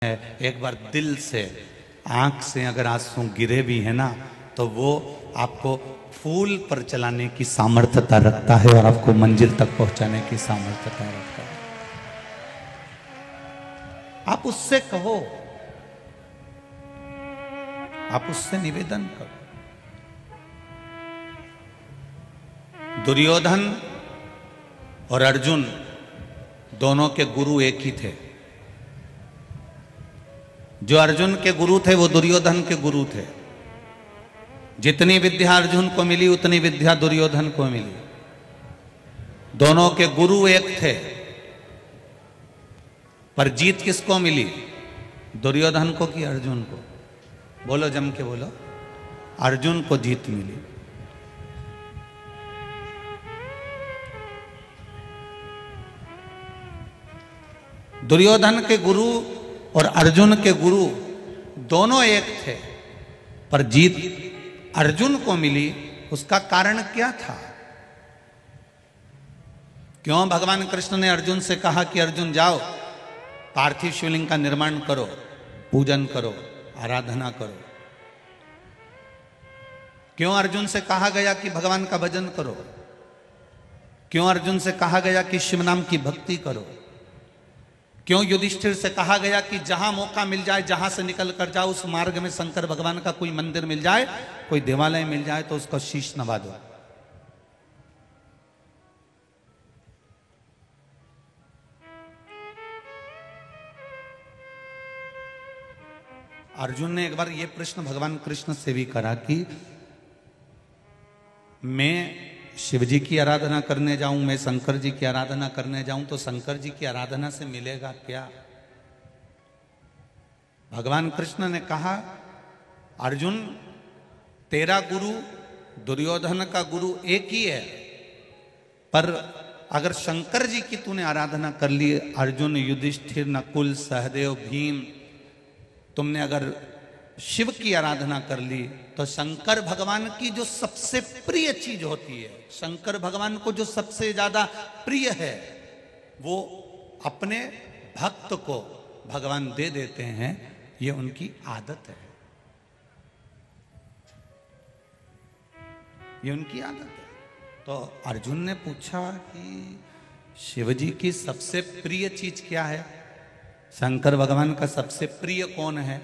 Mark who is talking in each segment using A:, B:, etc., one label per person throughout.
A: है। एक बार दिल से, आंख से अगर आंसू गिरे भी है ना, तो वो आपको फूल पर चलाने की सामर्थ्यता रखता है और आपको मंजिल तक पहुंचाने की सामर्थ्यता रखता है। आप उससे कहो, आप उससे निवेदन करो। दुर्योधन और अर्जुन दोनों के गुरु एक ही थे। जो अर्जुन के गुरु थे वो दुर्योधन के गुरु थे। जितनी विद्या अर्जुन को मिली उतनी विद्या दुर्योधन को मिली। दोनों के गुरु एक थे, पर जीत किसको मिली? दुर्योधन को कि अर्जुन को? बोलो, जम के बोलो। अर्जुन को जीत मिली। दुर्योधन के गुरु और अर्जुन के गुरु दोनों एक थे, पर जीत अर्जुन को मिली। उसका कारण क्या था? क्यों भगवान कृष्ण ने अर्जुन से कहा कि अर्जुन जाओ, पार्थिव शिवलिंग का निर्माण करो, पूजन करो, आराधना करो? क्यों अर्जुन से कहा गया कि भगवान का भजन करो? क्यों अर्जुन से कहा गया कि शिव नाम की भक्ति करो? क्यों युधिष्ठिर से कहा गया कि जहां मौका मिल जाए, जहां से निकल कर जाओ, उस मार्ग में शंकर भगवान का कोई मंदिर मिल जाए, कोई देवालय मिल जाए तो उसका शीश नवा दो? अर्जुन ने एक बार यह प्रश्न भगवान कृष्ण से भी करा कि मैं शिव जी की आराधना करने जाऊं, मैं शंकर जी की आराधना करने जाऊं तो शंकर जी की आराधना से मिलेगा क्या? भगवान कृष्ण ने कहा, अर्जुन तेरा गुरु दुर्योधन का गुरु एक ही है, पर अगर शंकर जी की तूने आराधना कर ली, अर्जुन, युधिष्ठिर, नकुल, सहदेव, भीम, तुमने अगर शिव की आराधना कर ली तो शंकर भगवान की जो सबसे प्रिय चीज होती है, शंकर भगवान को जो सबसे ज्यादा प्रिय है, वो अपने भक्त को भगवान दे देते हैं। ये उनकी आदत है, ये उनकी आदत है। तो अर्जुन ने पूछा कि शिव जी की सबसे प्रिय चीज क्या है? शंकर भगवान का सबसे प्रिय कौन है?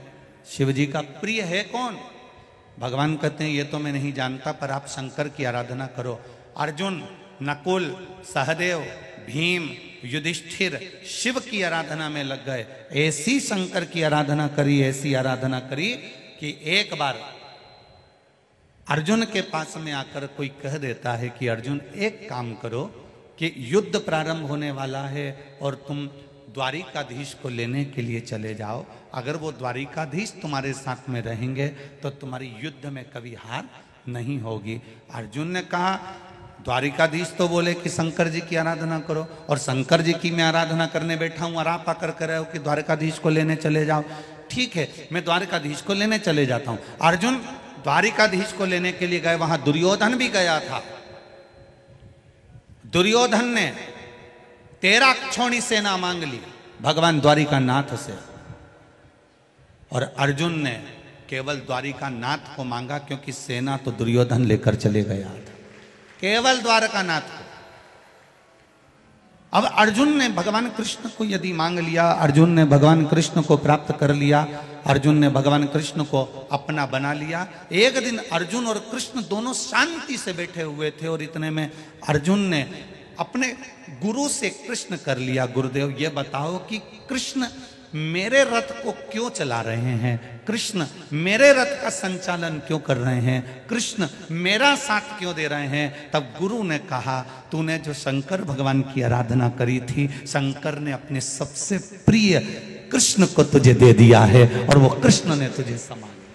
A: शिव जी का प्रिय है कौन? भगवान कहते हैं ये तो मैं नहीं जानता, पर आप शंकर की आराधना करो। अर्जुन, नकुल, सहदेव, भीम, युधिष्ठिर शिव की आराधना में लग गए। ऐसी शंकर की आराधना करी, ऐसी आराधना करी कि एक बार अर्जुन के पास में आकर कोई कह देता है कि अर्जुन एक काम करो कि युद्ध प्रारंभ होने वाला है और तुम द्वारिकाधीश को लेने के लिए चले जाओ। अगर वो द्वारिकाधीश तुम्हारे साथ में रहेंगे तो तुम्हारी युद्ध में कभी हार नहीं होगी। अर्जुन ने कहा, द्वारिकाधीश तो बोले कि शंकर जी की आराधना करो, और शंकर जी की मैं आराधना करने बैठा हूं और आप आकर कह रहे हो कि द्वारिकाधीश को लेने चले जाओ। ठीक है, मैं द्वारिकाधीश को लेने चले जाता हूं। अर्जुन द्वारिकाधीश को लेने के लिए गए, वहां दुर्योधन भी गया था। दुर्योधन ने 13 क्षौणी सेना मांग ली भगवान द्वारिका नाथ से, और अर्जुन ने केवल द्वारिका नाथ को मांगा, क्योंकि सेना तो दुर्योधन लेकर चले गया था, केवल द्वारका नाथ को। अब अर्जुन ने भगवान कृष्ण को यदि मांग लिया, अर्जुन ने भगवान कृष्ण को प्राप्त कर लिया, अर्जुन ने भगवान कृष्ण को अपना बना लिया। एक दिन अर्जुन और कृष्ण दोनों शांति से बैठे हुए थे, और इतने में अर्जुन ने अपने गुरु से कृष्ण कर लिया, गुरुदेव ये बताओ कि कृष्ण मेरे रथ को क्यों चला रहे हैं? कृष्ण मेरे रथ का संचालन क्यों कर रहे हैं? कृष्ण मेरा साथ क्यों दे रहे हैं? तब गुरु ने कहा, तूने जो शंकर भगवान की आराधना करी थी, शंकर ने अपने सबसे प्रिय कृष्ण को तुझे दे दिया है, और वो कृष्ण ने तुझे समान दिया।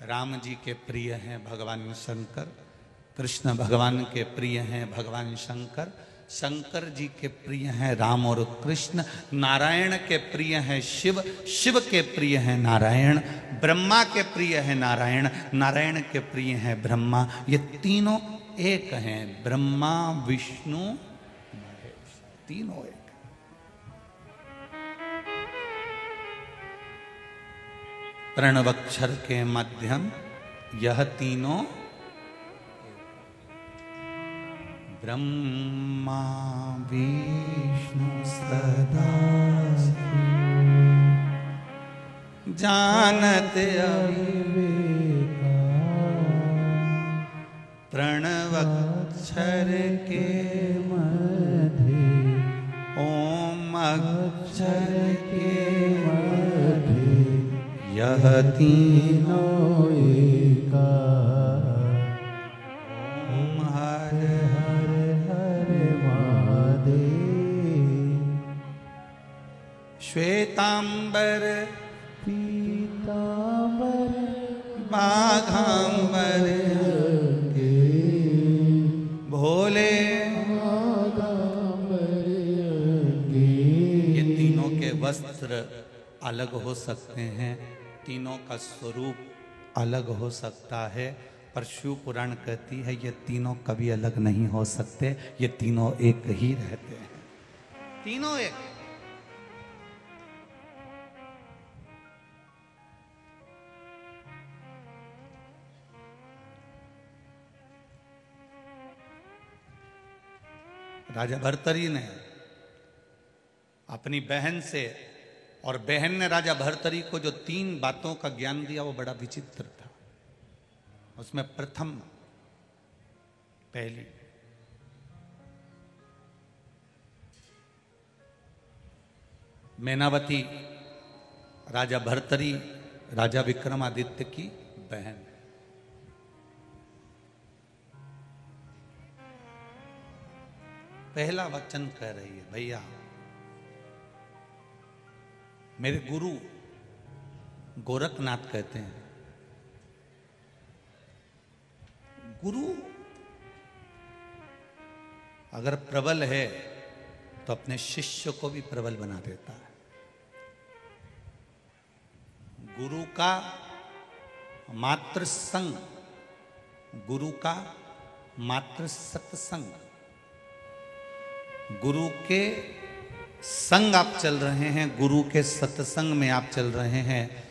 A: राम जी के प्रिय हैं भगवान शंकर, कृष्ण भगवान के प्रिय हैं भगवान शंकर, शंकर जी के प्रिय हैं राम और कृष्ण, नारायण के प्रिय हैं शिव, शिव के प्रिय हैं नारायण, ब्रह्मा के प्रिय हैं नारायण, नारायण के प्रिय हैं ब्रह्मा। ये तीनों एक हैं, ब्रह्मा विष्णु महेश, तीनों एक। प्रणवक्षर के मध्यम यह तीनों ब्रह्मा विष्णु सदा जानते प्रणवक्षर के मध्य ओम अक्षर के मध्य यह तीनों एकार ओम हर हर हर महादेव श्वेतांबर पीतांबर बाघांबर भोले ये तीनों के वस्त्र अलग हो सकते हैं, तीनों का स्वरूप अलग हो सकता है, पर शिव पुराण कहती है ये तीनों कभी अलग नहीं हो सकते, ये तीनों एक ही रहते हैं, तीनों एक। राजा भर्तरी ने अपनी बहन से, और बहन ने राजा भर्तरी को जो 3 बातों का ज्ञान दिया वो बड़ा विचित्र था। उसमें प्रथम पहली मैनावती राजा भर्तरी राजा विक्रमादित्य की बहन, पहला वचन कह रही है भैया मेरे गुरु गोरखनाथ कहते हैं, गुरु अगर प्रबल है तो अपने शिष्य को भी प्रबल बना देता है। गुरु का मात्र संग, गुरु का मात्र सत्संग, गुरु के संग आप चल रहे हैं, गुरु के सत्संग में आप चल रहे हैं,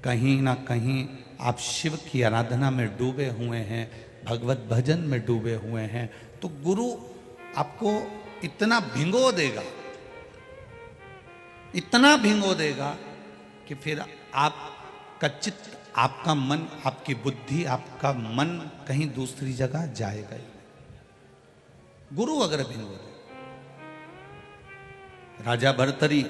A: कहीं ना कहीं आप शिव की आराधना में डूबे हुए हैं, भगवत भजन में डूबे हुए हैं, तो गुरु आपको इतना भिंगो देगा, इतना भिंगो देगा कि फिर आपका चित्त, आपका मन, आपकी बुद्धि, आपका मन कहीं दूसरी जगह जाएगा ही। गुरु अगर भिंगो दे, राजा भर्तरी जब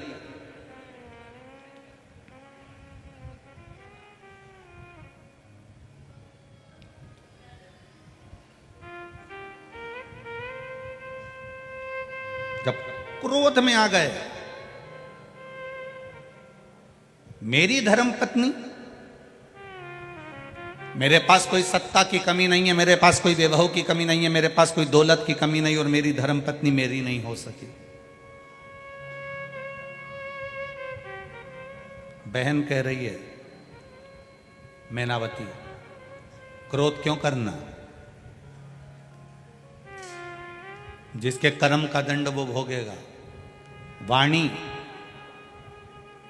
A: क्रोध में आ गए, मेरी धर्मपत्नी, मेरे पास कोई सत्ता की कमी नहीं है, मेरे पास कोई वैभव की कमी नहीं है, मेरे पास कोई दौलत की कमी नहीं, और मेरी धर्मपत्नी मेरी नहीं हो सकी। बहन कह रही है मैनावती क्रोध क्यों करना, जिसके कर्म का दंड वो भोगेगा। वाणी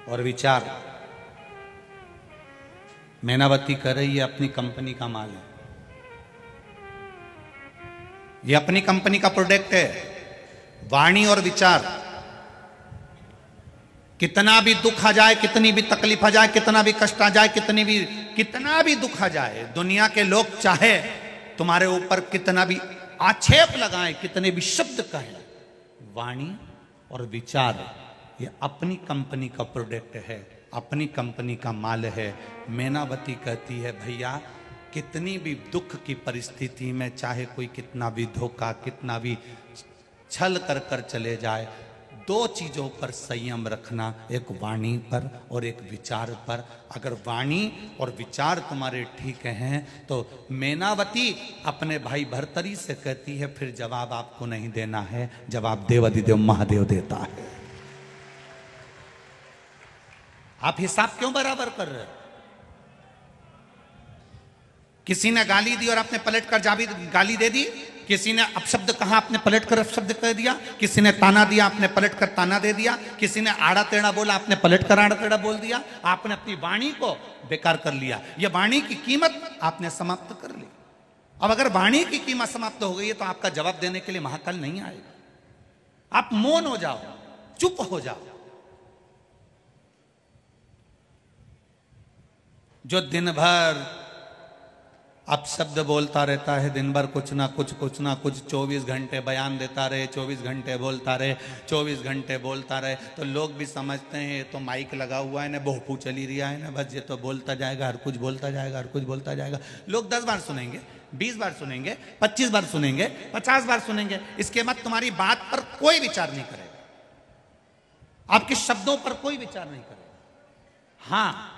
A: और विचार, मैनावती कह रही है अपनी कंपनी का माल है, ये अपनी कंपनी का प्रोडक्ट है। वाणी और विचार, कितना भी दुख आ जाए, कितनी भी तकलीफ आ जाए, कितना भी कष्ट आ जाए, कितना भी दुख आ जाए, दुनिया के लोग चाहे तुम्हारे ऊपर कितना भी आक्षेप लगाएं, कितने भी शब्द कहें, वाणी और विचार ये अपनी कंपनी का प्रोडक्ट है, अपनी कंपनी का माल है। मैनावती कहती है भैया कितनी भी दुख की परिस्थिति में, चाहे कोई कितना भी धोखा, कितना भी छल कर चले जाए, 2 चीजों पर संयम रखना, एक वाणी पर और एक विचार पर। अगर वाणी और विचार तुम्हारे ठीक हैं तो मैनावती अपने भाई भर्तरी से कहती है फिर जवाब आपको नहीं देना है, जवाब देवाधिदेव महादेव देता है। आप हिसाब क्यों बराबर कर रहे हो? किसी ने गाली दी और आपने पलट कर गाली दे दी, किसी ने अपशब्द कहा, आपने पलट कर अपशब्द कह दिया। किसी ने ताना दिया, आपने पलट कर ताना दे दिया। किसी ने आड़ा टेढ़ा बोला, आपने पलट कर आड़ा टेढ़ा बोल दिया। आपने अपनी वाणी को बेकार कर लिया। यह वाणी की कीमत आपने समाप्त कर ली। अब अगर वाणी की कीमत समाप्त हो गई है तो आपका जवाब देने के लिए महाकाल नहीं आएगा। आप मौन हो जाओ, चुप हो जाओ। जो दिन भर अपशब्द बोलता रहता है, दिन भर कुछ ना कुछ 24 घंटे बयान देता रहे, 24 घंटे बोलता रहे, 24 घंटे बोलता रहे, तो लोग भी समझते हैं ये तो माइक लगा हुआ है ना, बहुपू चली रहा है ना, बस ये तो बोलता जाएगा, हर कुछ बोलता जाएगा, हर कुछ बोलता जाएगा। लोग 10 बार सुनेंगे, 20 बार सुनेंगे, 25 बार सुनेंगे, 50 बार सुनेंगे, इसके बाद तुम्हारी बात पर कोई विचार नहीं करेगा, आपके शब्दों पर कोई विचार नहीं करेगा। हाँ,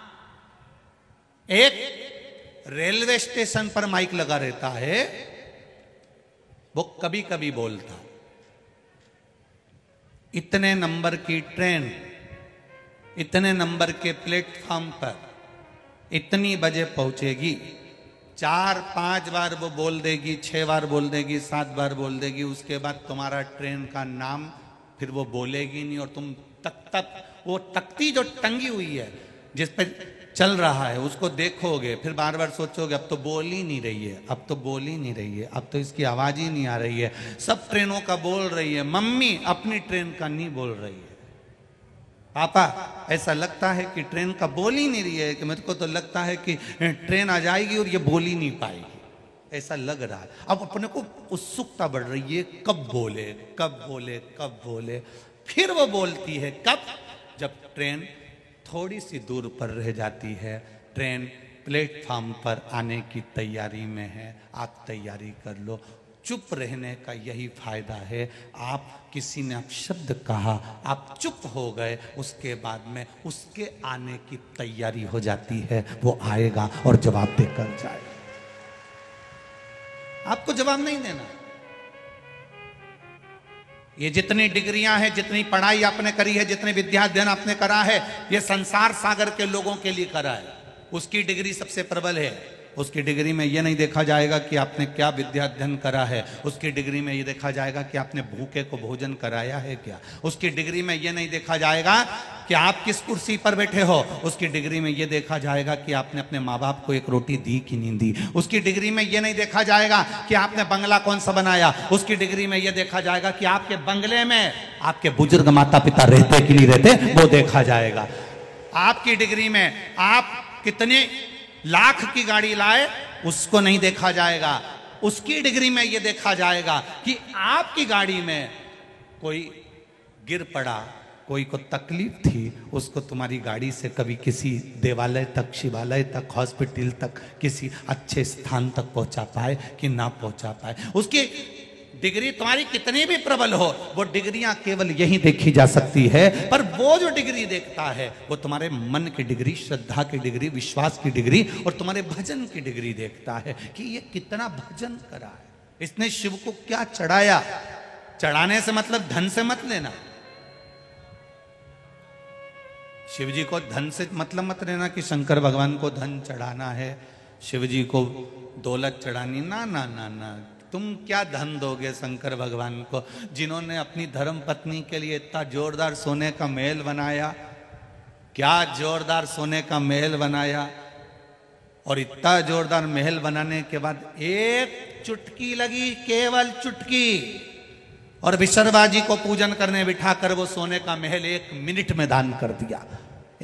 A: एक रेलवे स्टेशन पर माइक लगा रहता है, वो कभी कभी बोलता, इतने नंबर की ट्रेन इतने नंबर के प्लेटफॉर्म पर इतनी बजे पहुंचेगी। 4-5 बार वो बोल देगी, 6 बार बोल देगी, 7 बार बोल देगी। उसके बाद तुम्हारा ट्रेन का नाम फिर वो बोलेगी नहीं, और तुम वो तख्ती जो टंगी हुई है जिस पर चल रहा है उसको देखोगे, फिर बार बार सोचोगे अब तो बोल ही नहीं रही है, अब तो बोल ही नहीं रही है, अब तो इसकी आवाज ही नहीं आ रही है। सब ट्रेनों का बोल रही है, मम्मी अपनी ट्रेन का नहीं बोल रही है। पापा ऐसा लगता है कि ट्रेन का बोल ही नहीं रही है, कि मेरे को तो लगता है कि ट्रेन आ जाएगी और ये बोल ही नहीं पाएगी, ऐसा लग रहा है। अब अपने को उत्सुकता बढ़ रही है, कब बोले कब बोले कब बोले। फिर वो बोलती है कब, जब ट्रेन थोड़ी सी दूर पर रह जाती है, ट्रेन प्लेटफॉर्म पर आने की तैयारी में है, आप तैयारी कर लो। चुप रहने का यही फायदा है। आप किसी ने अपशब्द कहा, आप चुप हो गए, उसके बाद में उसके आने की तैयारी हो जाती है, वो आएगा और जवाब देकर जाएगा। आपको जवाब नहीं देना। ये जितनी डिग्रियां हैं, जितनी पढ़ाई आपने करी है, जितने विद्या अध्ययन आपने करा है, ये संसार सागर के लोगों के लिए करा है। उसकी डिग्री सबसे प्रबल है। उसकी डिग्री में ये नहीं देखा जाएगा कि आपने क्या विद्या अध्ययन करा है, उसकी डिग्री में ये देखा जाएगा कि आपने भूखे को भोजन कराया है क्या। उसकी डिग्री में ये नहीं देखा जाएगा कि आप किस कुर्सी पर बैठे हो, उसकी डिग्री में ये देखा जाएगा कि आपने अपने माँ बाप को एक रोटी दी कि नहीं दी। उसकी डिग्री में ये नहीं देखा जाएगा कि आपने बंगला कौन सा बनाया, उसकी डिग्री में ये देखा जाएगा कि आपके बंगले में आपके बुजुर्ग माता पिता रहते कि नहीं रहते, वो देखा जाएगा। आपकी डिग्री में आप कितने लाख की गाड़ी लाए, उसको नहीं देखा जाएगा। उसकी डिग्री में यह देखा जाएगा कि आपकी गाड़ी में कोई गिर पड़ा, कोई को तकलीफ थी, उसको तुम्हारी गाड़ी से कभी किसी देवालय तक, शिवालय तक, हॉस्पिटल तक, किसी अच्छे स्थान तक पहुंचा पाए कि ना पहुंचा पाए। उसकी डिग्री तुम्हारी कितनी भी प्रबल हो, वो डिग्रियां केवल यही देखी जा सकती है। पर वो जो डिग्री देखता है वो तुम्हारे मन की डिग्री, श्रद्धा की डिग्री, विश्वास की डिग्री और तुम्हारे भजन की डिग्री देखता है कि ये कितना भजन करा है, इसने शिव को क्या चढ़ाया। चढ़ाने से मतलब धन से मत लेना, शिव जी को धन से मतलब मत लेना कि शंकर भगवान को धन चढ़ाना है, शिव जी को दौलत चढ़ानी, ना ना ना ना। तुम क्या धन दोगे शंकर भगवान को, जिन्होंने अपनी धर्म पत्नी के लिए इतना जोरदार सोने का महल बनाया, क्या जोरदार सोने का महल बनाया, और इतना जोरदार महल बनाने के बाद एक चुटकी लगी, केवल चुटकी, और विशर्वा जी को पूजन करने बिठाकर वो सोने का महल 1 मिनट में दान कर दिया।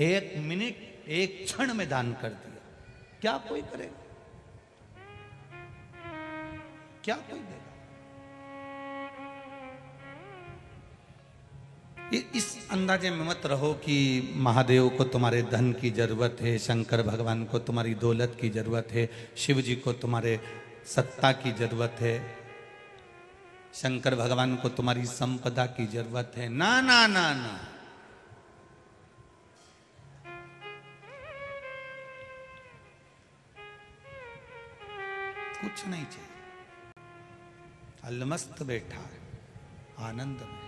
A: 1 मिनट, 1 क्षण में दान कर दिया। क्या कोई करेगा, क्या कोई देगा। इस अंदाजे में मत रहो कि महादेव को तुम्हारे धन की जरूरत है, शंकर भगवान को तुम्हारी दौलत की जरूरत है, शिव जी को तुम्हारे सत्ता की जरूरत है, शंकर भगवान को तुम्हारी संपदा की जरूरत है। ना ना ना ना, कुछ नहीं चाहिए। अलमस्त बैठा है आनंद में,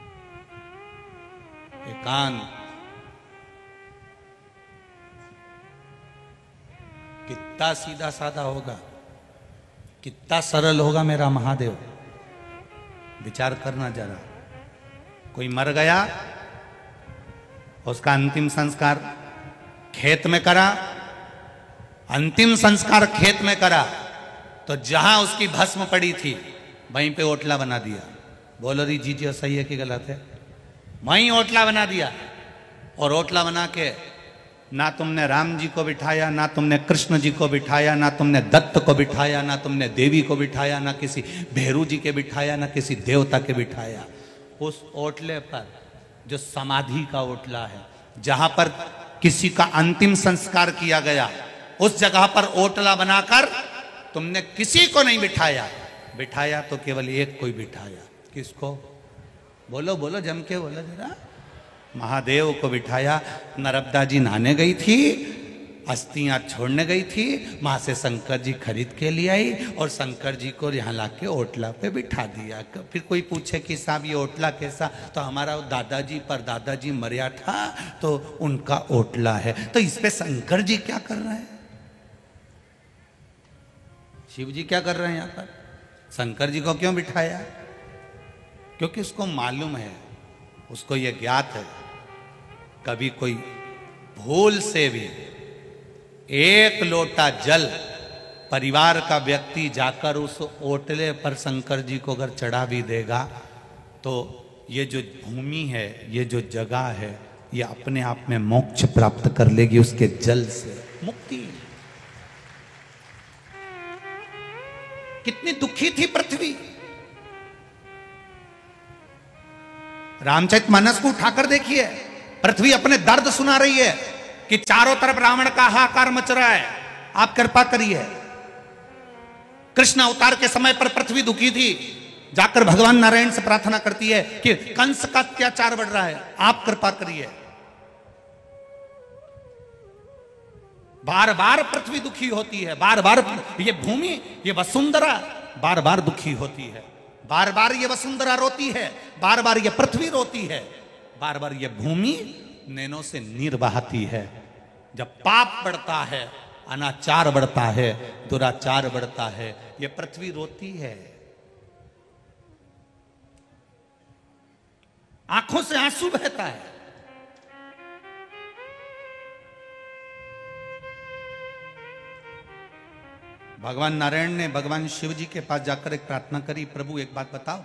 A: एकांत। कितना सीधा साधा होगा, कितना सरल होगा मेरा महादेव, विचार करना जरा, कोई मर गया, उसका अंतिम संस्कार खेत में करा, अंतिम संस्कार खेत में करा, तो जहां उसकी भस्म पड़ी थी वहीं पे ओटला बना दिया। बोलो री जी सही है कि गलत है? वहीं ओटला बना दिया। और ओटला बना के ना तुमने राम जी को बिठाया, ना तुमने कृष्ण जी को बिठाया, ना तुमने दत्त को बिठाया, ना तुमने देवी को बिठाया, ना किसी भैरू जी के बिठाया, ना किसी देवता के बिठाया। उस ओटले पर जो समाधि का ओटला है, जहां पर किसी का अंतिम संस्कार किया गया, उस जगह पर ओटला बनाकर तुमने किसी को नहीं बिठाया। बिठाया तो केवल एक कोई बिठाया। किसको? बोलो बोलो, जम के बोलो जरा। महादेव को बिठाया। नर्मदा जी नहाने गई थी, अस्थियां छोड़ने गई थी, वहां से शंकर जी खरीद के ले आई और शंकर जी को यहाँ लाके ओटला पे बिठा दिया। फिर कोई पूछे कि साहब ये ओटला कैसा? तो हमारा दादाजी पर दादाजी मरिया था तो उनका ओटला है। तो इस पे शंकर जी क्या कर रहे हैं? शिव जी क्या कर रहे हैं यहाँ पर? शंकर जी को क्यों बिठाया? क्योंकि उसको मालूम है, उसको ये ज्ञात है, कभी कोई भूल से भी एक लोटा जल परिवार का व्यक्ति जाकर उस ओटले पर शंकर जी को अगर चढ़ा भी देगा तो ये जो भूमि है, ये जो जगह है, ये अपने आप में मोक्ष प्राप्त कर लेगी उसके जल से, मुक्ति। कितनी दुखी थी पृथ्वी। रामचरितमानस को उठाकर देखिए, पृथ्वी अपने दर्द सुना रही है कि चारों तरफ रावण का हाहाकार मच रहा है, आप कृपा करिए। कृष्ण अवतार के समय पर पृथ्वी दुखी थी, जाकर भगवान नारायण से प्रार्थना करती है कि कंस का अत्याचार बढ़ रहा है, आप कृपा करिए। बार बार पृथ्वी दुखी होती है, बार बार ये भूमि, ये वसुंधरा बार बार दुखी होती है, बार बार ये वसुंधरा रोती है, बार बार ये पृथ्वी रोती है, बार बार ये भूमि नैनों से नीर बहाती है। जब पाप बढ़ता है, अनाचार बढ़ता है, दुराचार बढ़ता है, ये पृथ्वी रोती है। आंखों से आंसू बहता है। भगवान नारायण ने भगवान शिव जी के पास जाकर एक प्रार्थना करी, प्रभु एक बात बताओ,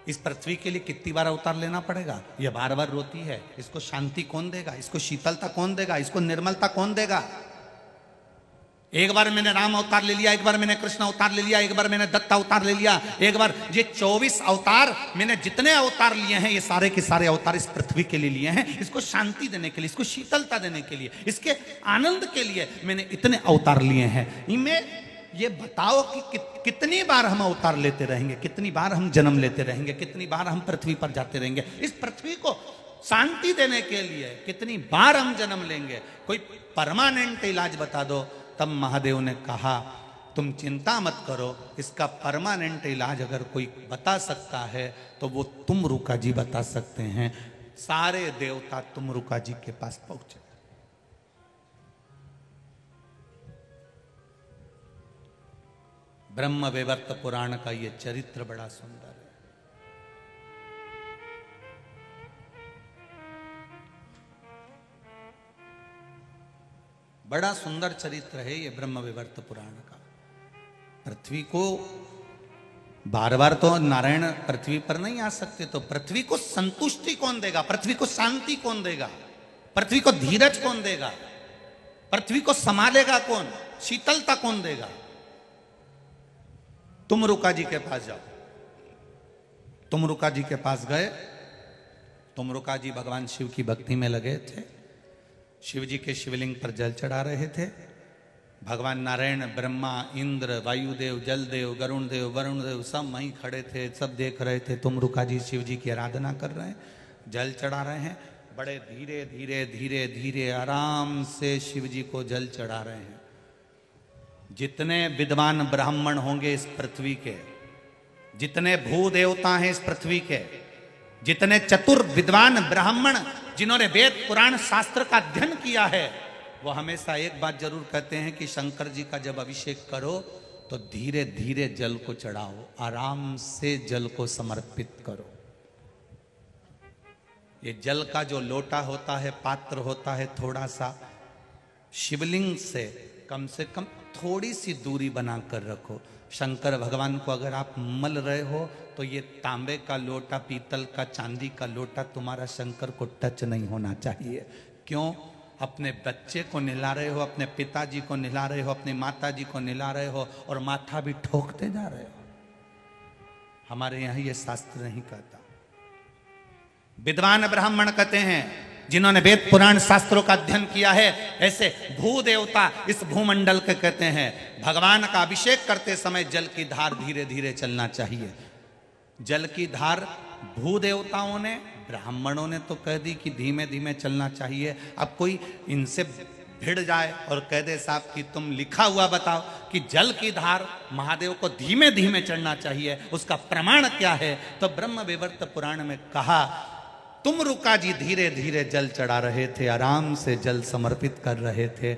A: इस पृथ्वी के लिए कितनी बार अवतार लेना पड़ेगा? ये बार बार रोती है, इसको शांति कौन देगा? इसको शीतलता कौन देगा? इसको निर्मलता कौन देगा? एक बार मैंने राम अवतार ले लिया, एक बार मैंने कृष्ण अवतार ले लिया, एक बार मैंने दत्त अवतार ले लिया, एक बार ये 24 अवतार मैंने जितने अवतार लिए हैं, ये सारे के सारे अवतार इस पृथ्वी के लिए लिए हैं, इसको शांति देने के लिए, इसको शीतलता देने के लिए, इसके आनंद के लिए मैंने इतने अवतार लिए हैं। इनमें ये बताओ कि कितनी बार हम अवतार लेते रहेंगे, कितनी बार हम जन्म लेते रहेंगे, कितनी बार हम पृथ्वी पर जाते रहेंगे, इस पृथ्वी को शांति देने के लिए कितनी बार हम जन्म लेंगे? कोई परमानेंट इलाज बता दो। तब महादेव ने कहा तुम चिंता मत करो, इसका परमानेंट इलाज अगर कोई बता सकता है तो वो तुमरुका जी बता सकते हैं। सारे देवता तुमरुका जी के पास पहुंचे। ब्रह्म वैवर्त पुराण का ये चरित्र बड़ा सुंदर है। बड़ा सुंदर चरित्र है ये ब्रह्म वैवर्त पुराण का। पृथ्वी को बार बार तो नारायण पृथ्वी पर नहीं आ सकते, तो पृथ्वी को संतुष्टि कौन देगा? पृथ्वी को शांति कौन देगा? पृथ्वी को धीरज कौन देगा? पृथ्वी को संभालेगा कौन? शीतलता कौन देगा? तुमरुका जी के पास जाओ। तुमरुका जी के पास गए। तुमरुका जी भगवान शिव की भक्ति में लगे थे। शिव जी के शिवलिंग पर जल चढ़ा रहे थे। भगवान नारायण, ब्रह्मा, इंद्र, वायुदेव, जलदेव, गरुण देव, वरुण देव सब वहीं खड़े थे, सब देख रहे थे। तुमरुका जी शिव जी की आराधना कर रहे हैं, जल चढ़ा रहे हैं। बड़े धीरे धीरे धीरे धीरे आराम से शिव जी को जल चढ़ा रहे हैं। जितने विद्वान ब्राह्मण होंगे इस पृथ्वी के, जितने भू देवता हैं इस पृथ्वी के, जितने चतुर विद्वान ब्राह्मण जिन्होंने वेद पुराण शास्त्र का अध्ययन किया है, वो हमेशा एक बात जरूर कहते हैं कि शंकर जी का जब अभिषेक करो तो धीरे धीरे जल को चढ़ाओ, आराम से जल को समर्पित करो। ये जल का जो लोटा होता है, पात्र होता है, थोड़ा सा शिवलिंग से कम थोड़ी सी दूरी बनाकर रखो। शंकर भगवान को अगर आप मल रहे हो तो ये तांबे का लोटा, पीतल का, चांदी का लोटा तुम्हारा शंकर को टच नहीं होना चाहिए। क्यों? अपने बच्चे को निला रहे हो, अपने पिताजी को निला रहे हो, अपनी माताजी को निला रहे हो और माथा भी ठोकते जा रहे हो। हमारे यहाँ ये शास्त्र नहीं कहता। विद्वान ब्राह्मण कहते हैं, जिन्होंने वेद पुराण शास्त्रों का अध्ययन किया है, ऐसे भू देवता इस भूमंडल के कहते हैं भगवान का अभिषेक करते समय जल की धार धीरे धीरे चलना चाहिए। जल की धार भू देवताओं ने, ब्राह्मणों ने तो कह दी कि धीमे धीमे चलना चाहिए। अब कोई इनसे भिड़ जाए और कह दे साहब कि तुम लिखा हुआ बताओ कि जल की धार महादेव को धीमे धीमे चढ़ना चाहिए, उसका प्रमाण क्या है? तो ब्रह्म विवर्त पुराण में कहा, तुम रुका जी धीरे धीरे जल चढ़ा रहे थे, आराम से जल समर्पित कर रहे थे।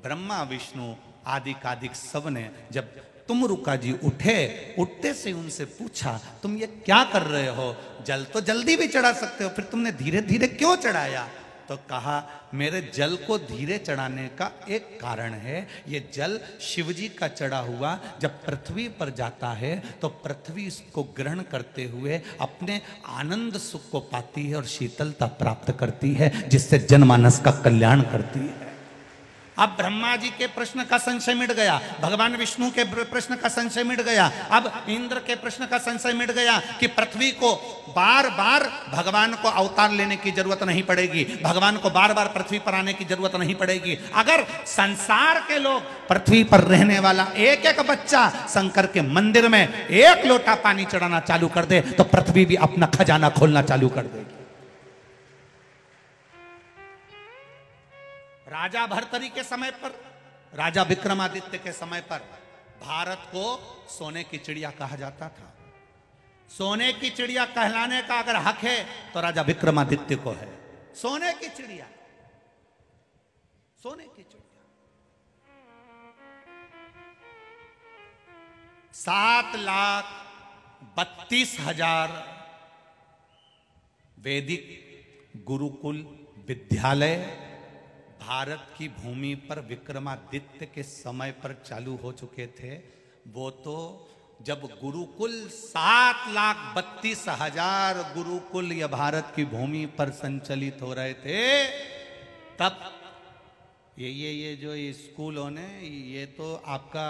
A: ब्रह्मा विष्णु आदि कादिक सब ने जब तुम रुका जी उठते से उनसे पूछा, तुम ये क्या कर रहे हो? जल तो जल्दी भी चढ़ा सकते हो, फिर तुमने धीरे धीरे क्यों चढ़ाया? तो कहा, मेरे जल को धीरे चढ़ाने का एक कारण है। ये जल शिवजी का चढ़ा हुआ जब पृथ्वी पर जाता है तो पृथ्वी इसको ग्रहण करते हुए अपने आनंद सुख को पाती है और शीतलता प्राप्त करती है, जिससे जनमानस का कल्याण करती है। अब ब्रह्मा जी के प्रश्न का संशय मिट गया, भगवान विष्णु के प्रश्न का संशय मिट गया, अब इंद्र के प्रश्न का संशय मिट गया कि पृथ्वी को बार बार भगवान को अवतार लेने की जरूरत नहीं पड़ेगी, भगवान को बार बार पृथ्वी पर आने की जरूरत नहीं पड़ेगी। अगर संसार के लोग, पृथ्वी पर रहने वाला एक एक बच्चा शंकर के मंदिर में एक लोटा पानी चढ़ाना चालू कर दे तो पृथ्वी भी अपना खजाना खोलना चालू कर देगी। राजा भर्तरी के समय पर, राजा विक्रमादित्य के समय पर भारत को सोने की चिड़िया कहा जाता था। सोने की चिड़िया कहलाने का अगर हक है तो राजा विक्रमादित्य को है। सोने की चिड़िया, सोने की चिड़िया। 7,32,000 वैदिक गुरुकुल विद्यालय भारत की भूमि पर विक्रमादित्य के समय पर चालू हो चुके थे। वो तो जब गुरुकुल 7,32,000 गुरुकुल या भारत की भूमि पर संचालित हो रहे थे, तब ये जो स्कूलों ने, ये तो आपका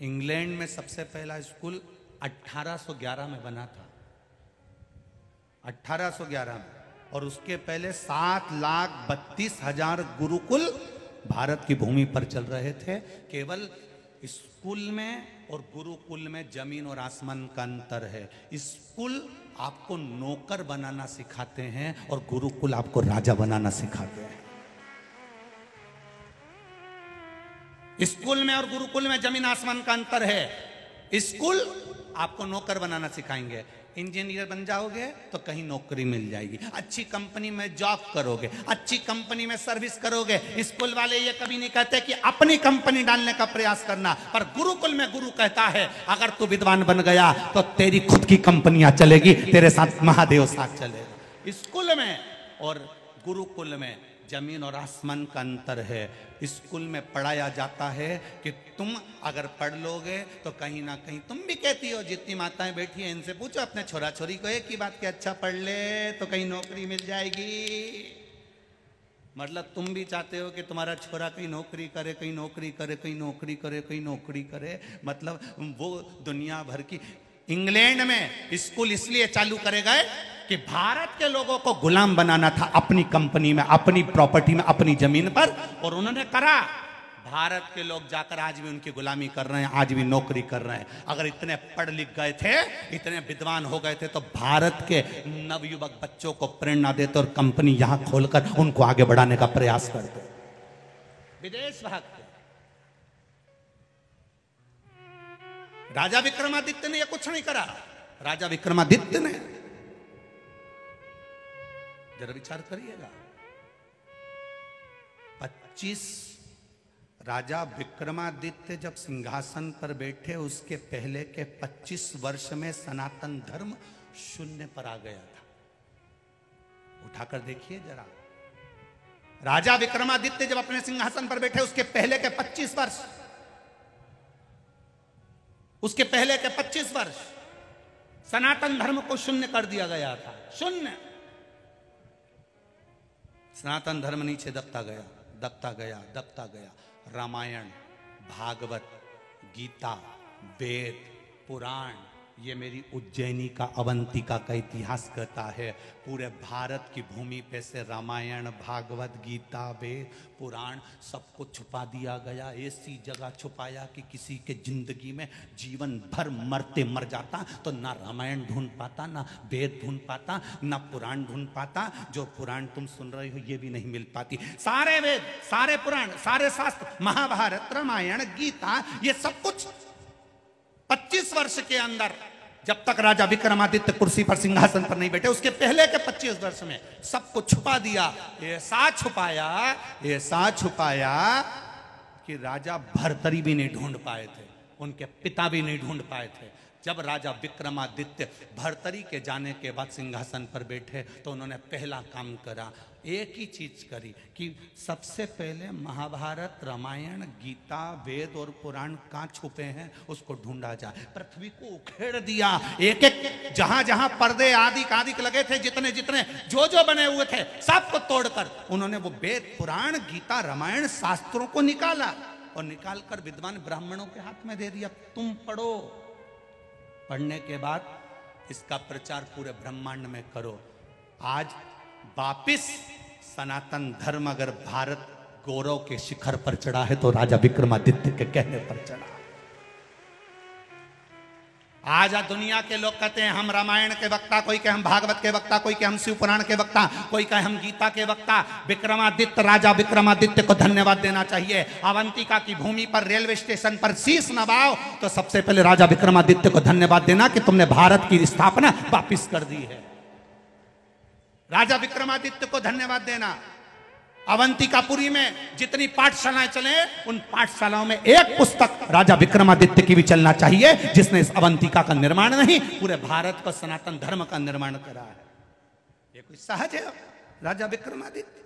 A: इंग्लैंड में सबसे पहला स्कूल 1811 में बना था, 1811 में, और उसके पहले 7,32,000 गुरुकुल भारत की भूमि पर चल रहे थे। केवल स्कूल में और गुरुकुल में जमीन और आसमान का अंतर है। स्कूल आपको नौकर बनाना सिखाते हैं और गुरुकुल आपको राजा बनाना सिखाते हैं। स्कूल में और गुरुकुल में जमीन आसमान का अंतर है। स्कूल आपको नौकर बनाना सिखाएंगे, इंजीनियर बन जाओगे तो कहीं नौकरी मिल जाएगी, अच्छी कंपनी में जॉब करोगे, अच्छी कंपनी में सर्विस करोगे। स्कूल वाले ये कभी नहीं कहते कि अपनी कंपनी डालने का प्रयास करना, पर गुरुकुल में गुरु कहता है अगर तू विद्वान बन गया तो तेरी खुद की कंपनियां चलेगी, तेरे साथ महादेव साथ चलेगा। स्कूल में और गुरुकुल में जमीन और आसमान का अंतर है। स्कूल में पढ़ाया जाता है कि तुम अगर पढ़ लोगे तो कहीं ना कहीं, तुम भी कहती हो, जितनी माताएं बैठी हैं इनसे पूछो अपने छोरा छोरी को एक ही बात कि अच्छा पढ़ ले तो कहीं नौकरी मिल जाएगी। मतलब तुम भी चाहते हो कि तुम्हारा छोरा कहीं नौकरी करे, कहीं नौकरी करे, कहीं नौकरी करे, कहीं नौकरी करे। मतलब वो दुनिया भर की, इंग्लैंड में स्कूल इसलिए चालू करे गए कि भारत के लोगों को गुलाम बनाना था अपनी कंपनी में, अपनी प्रॉपर्टी में, अपनी जमीन पर, और उन्होंने करा। भारत के लोग जाकर आज भी उनकी गुलामी कर रहे हैं, आज भी नौकरी कर रहे हैं। अगर इतने पढ़ लिख गए थे, इतने विद्वान हो गए थे तो भारत के नवयुवक बच्चों को प्रेरणा देते और कंपनी यहां खोलकर उनको आगे बढ़ाने का प्रयास करते। विदेश भागते। राजा विक्रमादित्य ने यह कुछ नहीं करा। राजा विक्रमादित्य ने, जरा विचार करिएगा, 25 राजा विक्रमादित्य जब सिंहासन पर बैठे उसके पहले के 25 वर्ष में सनातन धर्म शून्य पर आ गया था। उठाकर देखिए जरा, राजा विक्रमादित्य जब अपने सिंहासन पर बैठे उसके पहले के 25 वर्ष, उसके पहले के 25 वर्ष सनातन धर्म को शून्य कर दिया गया था। शून्य। सनातन धर्म नीचे दबता गया, दबता गया, दबता गया। रामायण, भागवत, गीता, वेद, पुराण, ये मेरी उज्जैनी का, अवंतिका का इतिहास कहता है। पूरे भारत की भूमि पे से रामायण, भागवत, गीता, वेद, पुराण सबको छुपा दिया गया। ऐसी जगह छुपाया कि किसी के जिंदगी में जीवन भर मरते मर जाता तो ना रामायण ढूंढ पाता, ना वेद ढूंढ पाता, ना पुराण ढूंढ पाता। जो पुराण तुम सुन रहे हो ये भी नहीं मिल पाती। सारे वेद, सारे पुराण, सारे शास्त्र, महाभारत, रामायण, गीता, ये सब कुछ 25 वर्ष के अंदर, जब तक राजा विक्रमादित्य कुर्सी पर, सिंहासन पर नहीं बैठे, उसके पहले के 25 वर्ष में सबको छुपा दिया। ऐसा छुपाया, ऐसा छुपाया कि राजा भर्तरी भी नहीं ढूंढ पाए थे, उनके पिता भी नहीं ढूंढ पाए थे। जब राजा विक्रमादित्य भर्तरी के जाने के बाद सिंहासन पर बैठे तो उन्होंने पहला काम करा, एक ही चीज करी कि सबसे पहले महाभारत, रामायण, गीता, वेद और पुराण कहाँ छुपे हैं उसको ढूंढा जाए। पृथ्वी को उखेड़ दिया, एक एक जहां जहां पर्दे आदि आदि लगे थे, जितने जितने जो जो बने हुए थे सबको तोड़कर उन्होंने वो वेद, पुराण, गीता, रामायण, शास्त्रों को निकाला और निकालकर विद्वान ब्राह्मणों के हाथ में दे दिया, तुम पढ़ो। पढ़ने के बाद इसका प्रचार पूरे ब्रह्मांड में करो। आज वापिस सनातन धर्म अगर भारत गौरव के शिखर पर चढ़ा है तो राजा विक्रमादित्य के कहने पर चढ़ा। आज दुनिया के लोग कहते हैं हम रामायण के वक्ता, कोई कहे हम भागवत के वक्ता, कोई कहे हम शिव पुराण के वक्ता, कोई कहे हम गीता के वक्ता। विक्रमादित्य, राजा विक्रमादित्य को धन्यवाद देना चाहिए। अवंतिका की भूमि पर रेलवे स्टेशन पर शीश नवाओ तो सबसे पहले राजा विक्रमादित्य को धन्यवाद देना कि तुमने भारत की स्थापना वापिस कर दी है। राजा विक्रमादित्य को धन्यवाद देना। अवंतिकापुरी में जितनी पाठशालाएं चले उन पाठशालाओं में एक पुस्तक राजा विक्रमादित्य की भी चलना चाहिए, जिसने इस अवंतिका का निर्माण नहीं पूरे भारत को सनातन धर्म का निर्माण करा है। ये कोई सहज है राजा विक्रमादित्य?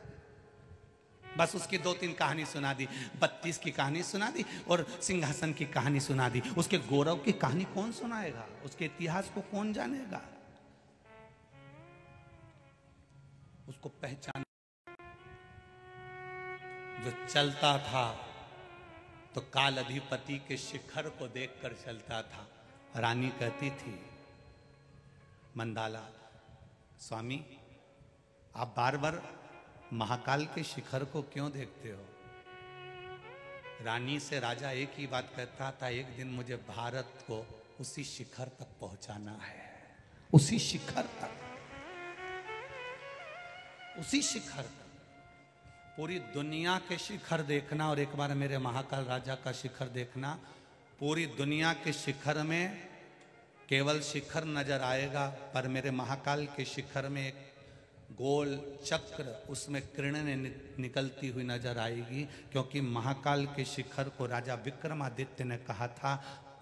A: बस उसकी 2-3 कहानी सुना दी, 32 की कहानी सुना दी और सिंहासन की कहानी सुना दी। उसके गौरव की कहानी कौन सुनाएगा? उसके इतिहास को कौन जानेगा? उसको पहचान जो चलता था तो काल अधिपति के शिखर को देखकर चलता था। रानी कहती थी मंदाला, स्वामी आप बार बार महाकाल के शिखर को क्यों देखते हो? रानी से राजा एक ही बात कहता था, एक दिन मुझे भारत को उसी शिखर तक पहुंचाना है, उसी शिखर तक, उसी शिखर तक। पूरी दुनिया के शिखर देखना और एक बार मेरे महाकाल राजा का शिखर देखना। पूरी दुनिया के शिखर में केवल शिखर नजर आएगा, पर मेरे महाकाल के शिखर में एक गोल चक्र, उसमें किरणें निकलती हुई नजर आएगी, क्योंकि महाकाल के शिखर को राजा विक्रमादित्य ने कहा था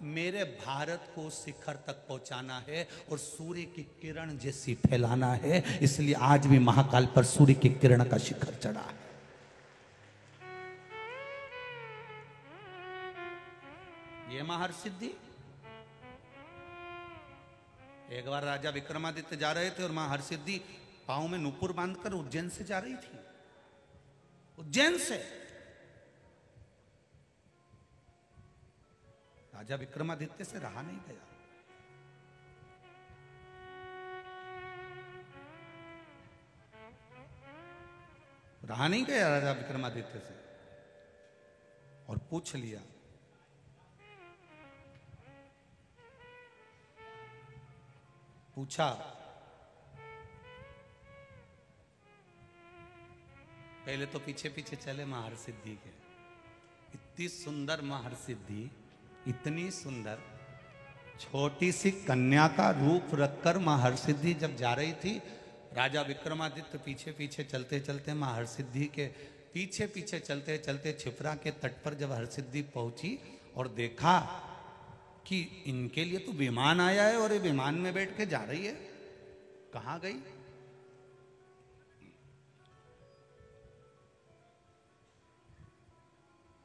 A: मेरे भारत को शिखर तक पहुंचाना है और सूर्य की किरण जैसी फैलाना है। इसलिए आज भी महाकाल पर सूर्य की किरण का शिखर चढ़ा है। ये महर्षिद्धि। एक बार राजा विक्रमादित्य जा रहे थे और मां हरसिद्धि पांव में नूपुर बांधकर उज्जैन से जा रही थी, उज्जैन से। राजा विक्रमादित्य से रहा नहीं गया। रहा नहीं गया राजा विक्रमादित्य से और पूछ लिया, पूछा पहले तो पीछे पीछे चले महर्षिद्धि के। इतनी सुंदर महर्षिद्धि, इतनी सुंदर छोटी सी कन्या का रूप रखकर महर्षिद्धि जब जा रही थी, राजा विक्रमादित्य पीछे पीछे चलते चलते महर्षिद्धि के पीछे पीछे चलते चलते छिपरा के तट पर जब हरसिद्धि पहुंची और देखा कि इनके लिए तो विमान आया है और ये विमान में बैठ के जा रही है, कहां गई?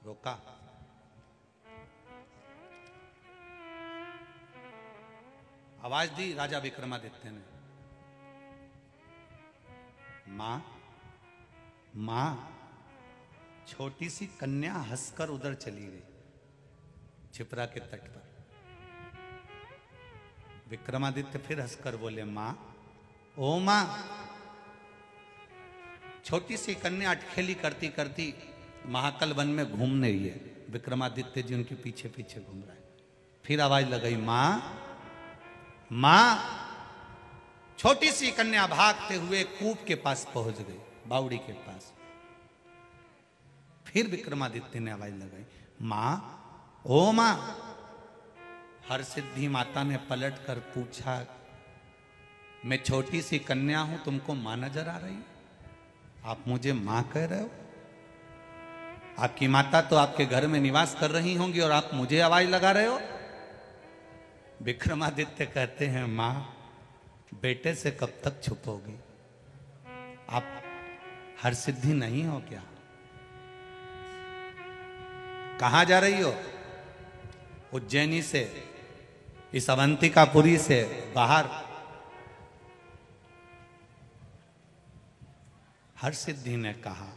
A: रोका, आवाज दी राजा विक्रमादित्य ने, मां मां। छोटी सी कन्या हंसकर उधर चली गई छिपरा के तट पर। विक्रमादित्य फिर हंसकर बोले, मां, ओ मां। छोटी सी कन्या अटखेली करती करती महाकल वन में घूम रही है। विक्रमादित्य जी उनके पीछे पीछे घूम रहे हैं। फिर आवाज लगाई, मां मां। छोटी सी कन्या भागते हुए कूप के पास पहुंच गई, बावड़ी के पास। फिर विक्रमादित्य ने आवाज लगाई, मां, ओ मां। हरसिद्धि माता ने पलट कर पूछा, मैं छोटी सी कन्या हूं, तुमको मां नजर आ रही? आप मुझे मां कह रहे हो? आपकी माता तो आपके घर में निवास कर रही होंगी और आप मुझे आवाज लगा रहे हो? विक्रमादित्य कहते हैं, मां, बेटे से कब तक छुपोगी? आप हरसिद्धि नहीं हो क्या? कहां जा रही हो? उज्जैनी से, इस अवंतिकापुरी से बाहर। हरसिद्धि ने कहा,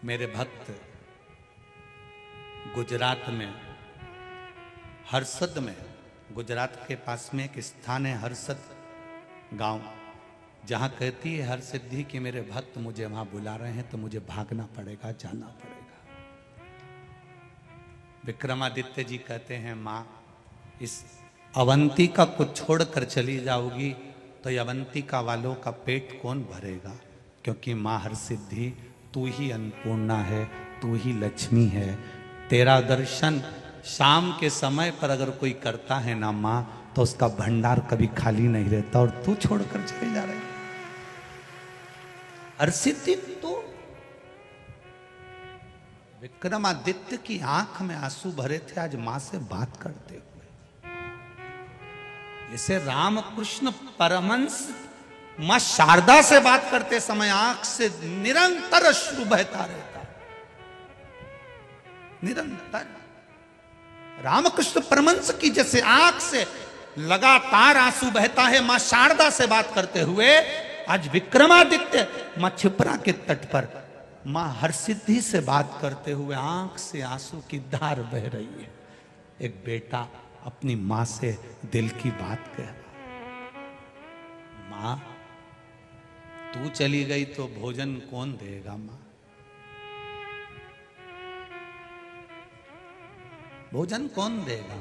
A: मेरे भक्त गुजरात में हरसद में, गुजरात के पास में एक स्थान है हरसद गांव, जहां कहती है हरसिद्धि कि मेरे भक्त मुझे वहां बुला रहे हैं तो मुझे भागना पड़ेगा, जाना पड़ेगा। विक्रमादित्य जी कहते हैं, मां, इस अवंतिका को छोड़कर चली जाओगी तो अवंतिका वालों का पेट कौन भरेगा? क्योंकि मां हरसिद्धि, तू ही अन्नपूर्णा है, तू ही लक्ष्मी है। तेरा दर्शन शाम के समय पर अगर कोई करता है ना मां, तो उसका भंडार कभी खाली नहीं रहता, और तू छोड़कर चले जा रही। हरसिद्धि तो विक्रमादित्य की आंख में आंसू भरे थे आज मां से बात करते हुए। इसे रामकृष्ण परमहंस मां शारदा से बात करते समय आंख से निरंतर अश्रु बहता रहता, निरंतर। रामकृष्ण परमहंस की जैसे आंख से लगातार आंसू बहता है मां शारदा से बात करते हुए, आज विक्रमादित्य मां छिपरा के तट पर मां हरसिद्धि से बात करते हुए आंख से आंसू की धार बह रही है। एक बेटा अपनी मां से दिल की बात कह रहा, मां, तू चली गई तो भोजन कौन देगा? मां, भोजन कौन देगा?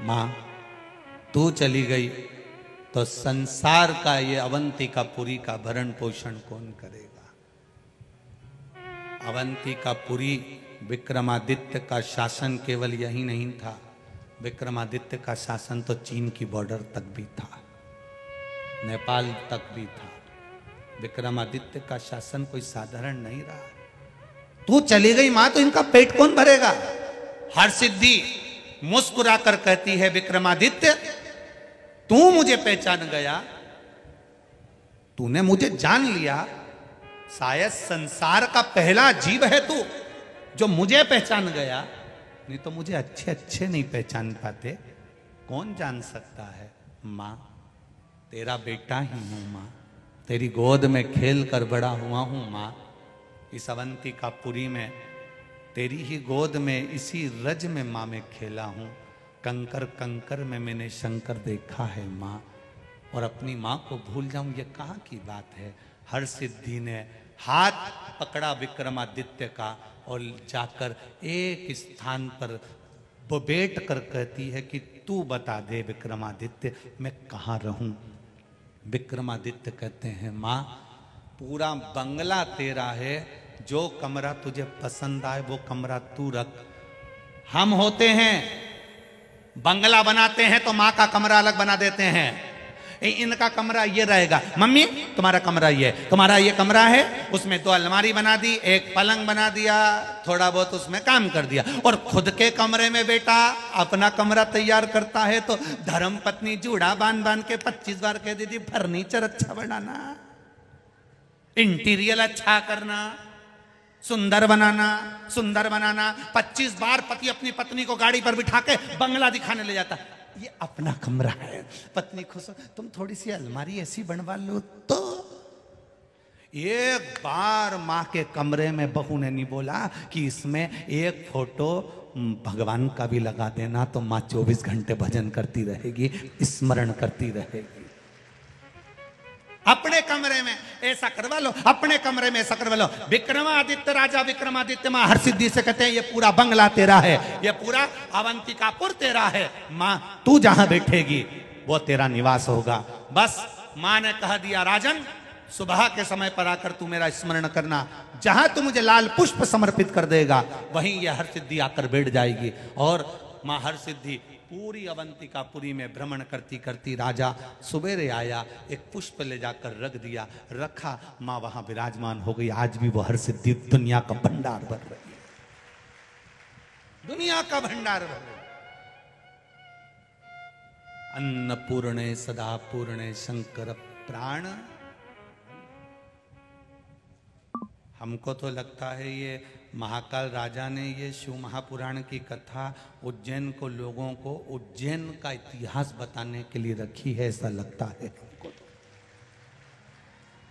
A: मां, तू चली गई तो संसार का ये अवंतिकापुरी का भरण पोषण कौन करेगा? अवंतिकापुरी, विक्रमादित्य का शासन केवल यही नहीं था, विक्रमादित्य का शासन तो चीन की बॉर्डर तक भी था, नेपाल तक भी था। विक्रमादित्य का शासन कोई साधारण नहीं रहा। तू चली गई मां तो इनका पेट कौन भरेगा? हरसिद्धि मुस्कुराकर कहती है, विक्रमादित्य, तू मुझे पहचान गया, तूने मुझे जान लिया, शायद संसार का पहला जीव है तू जो मुझे पहचान गया, नहीं तो मुझे अच्छे अच्छे नहीं पहचान पाते। कौन जान सकता है? मां, तेरा बेटा ही हूं मां, तेरी गोद में खेल कर बड़ा हुआ हूं मां। इस अवंतिकापुरी में तेरी ही गोद में, इसी रज में मां मैं खेला हूं। कंकर कंकर में मैंने शंकर देखा है मां, और अपनी मां को भूल जाऊं ये कहां की बात है? हरसिद्धि ने हाथ पकड़ा विक्रमादित्य का और जाकर एक स्थान पर बैठ कर कहती है कि तू बता दे विक्रमादित्य, मैं कहां रहूं? विक्रमादित्य कहते हैं, मां, पूरा बंगला तेरा है, जो कमरा तुझे पसंद आए वो कमरा तू रख। हम होते हैं बंगला बनाते हैं तो मां का कमरा अलग बना देते हैं, इनका कमरा ये रहेगा, मम्मी तुम्हारा कमरा ये, तुम्हारा ये कमरा है, उसमें 2 अलमारी बना दी, 1 पलंग बना दिया, थोड़ा बहुत उसमें काम कर दिया। और खुद के कमरे में बेटा अपना कमरा तैयार करता है तो धर्म पत्नी जूड़ा बांध बांध के 25 बार कह देती फर्नीचर अच्छा बनाना, इंटीरियर अच्छा करना, सुंदर बनाना, सुंदर बनाना। 25 बार पति अपनी पत्नी को गाड़ी पर बिठा के बंगला दिखाने ले जाता, ये अपना कमरा है। पत्नी खुश हो, तुम थोड़ी सी अलमारी ऐसी बनवा लो तो। एक बार माँ के कमरे में बहू ने नहीं बोला कि इसमें एक फोटो भगवान का भी लगा देना, तो माँ 24 घंटे भजन करती रहेगी, स्मरण करती रहेगी। अपने कमरे में ऐसा करवा लो, अपने कमरे में ऐसा करवा लो। विक्रमादित्य राजा विक्रमादित्य माँ हरसिद्धि से कहते हैं ये पूरा बंगला तेरा है, ये पूरा अवंतिकापुर तेरा है, माँ तू जहां बैठेगी वो तेरा निवास होगा। बस माँ ने कह दिया राजन सुबह के समय पर आकर तू मेरा स्मरण करना, जहां तू मुझे लाल पुष्प समर्पित कर देगा वहीं यह हरसिद्धि आकर बैठ जाएगी। और माँ हरसिद्धि पूरी अवंतिकापुरी में भ्रमण करती करती राजा सुबेरे आया, एक पुष्प ले जाकर रख दिया, रखा, माँ वहां विराजमान हो गई। आज भी वो हरसिद्धि दुनिया का भंडार भर रही है, दुनिया का भंडार भर रही है। अन्नपूर्णे सदा पूर्णे शंकर प्राण। हमको तो लगता है ये महाकाल राजा ने ये शिव महापुराण की कथा उज्जैन को लोगों को उज्जैन का इतिहास बताने के लिए रखी है, ऐसा लगता है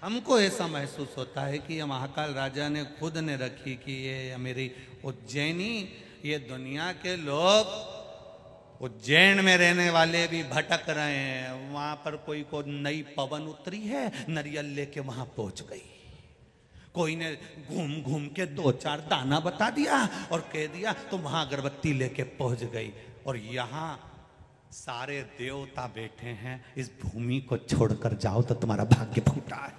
A: हमको ऐसा महसूस होता है कि ये महाकाल राजा ने खुद ने रखी कि ये मेरी उज्जैनी, ये दुनिया के लोग उज्जैन में रहने वाले भी भटक रहे हैं, वहां पर कोई को नई पवन उतरी है, नारियल लेके वहां पहुंच गई, कोई ने घूम घूम के 2-4 दाना बता दिया और कह दिया तो वहां अगरबत्ती लेके पहुंच गई। और यहां सारे देवता बैठे हैं, इस भूमि को छोड़कर जाओ तो तुम्हारा भाग्य फूटा है,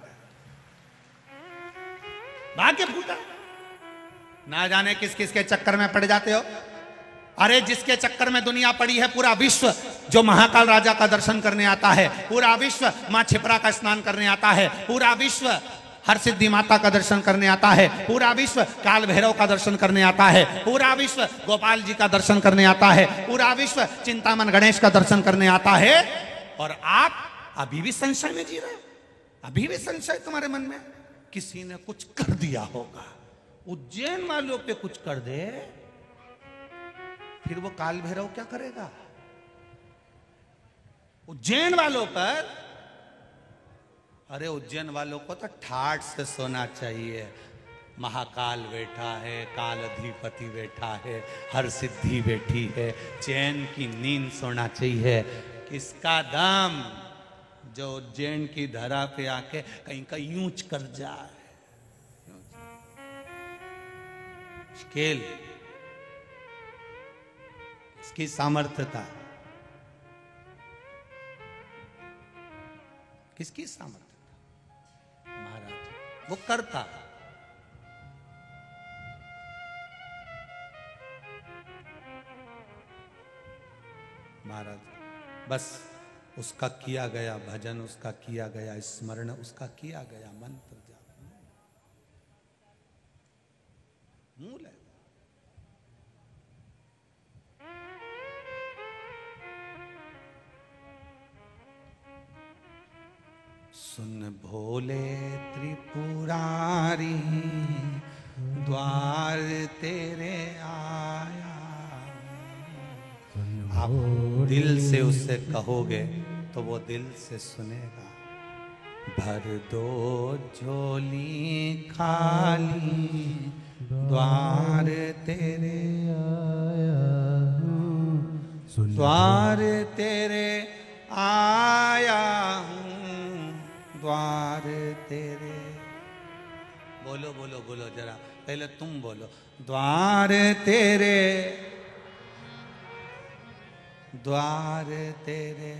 A: भाग्य फूटा। ना जाने किस किस के चक्कर में पड़ जाते हो। अरे जिसके चक्कर में दुनिया पड़ी है, पूरा विश्व जो महाकाल राजा का दर्शन करने आता है, पूरा विश्व मां छिपरा का स्नान करने आता है, पूरा विश्व हरसिद्धि माता का दर्शन करने आता है, पूरा विश्व काल भैरव का दर्शन करने आता है, पूरा विश्व गोपाल जी का दर्शन करने आता है, पूरा विश्व चिंतामन गणेश का दर्शन करने आता है। और आप अभी भी संशय में जी रहे हो, अभी भी संशय तुम्हारे मन में, किसी ने कुछ कर दिया होगा। उज्जैन वालों पे कुछ कर दे फिर वो काल भैरव क्या करेगा? उज्जैन वालों पर, अरे उज्जैन वालों को तो ठाठ से सोना चाहिए। महाकाल बैठा है, काल अधिपति बैठा है, हर सिद्धि बैठी है, चैन की नींद सोना चाहिए। किसका दम जो उज्जैन की धरा पे आके कहीं का यूंच कर जाए। स्केल इसकी सामर्थ्यता, किसकी सामर्थ्य? महाराज वो करता, महाराज बस उसका किया गया भजन, उसका किया गया स्मरण, उसका किया गया मंत्र जाप मूल है। सुन भोले त्रिपुरारी द्वार तेरे आया। आप दिल से उससे कहोगे तो वो दिल से सुनेगा। भर दो झोली खाली द्वार तेरे आया, द्वार तेरे आया हूँ, द्वार तेरे। बोलो बोलो बोलो जरा, पहले तुम बोलो। द्वार तेरे, द्वार तेरे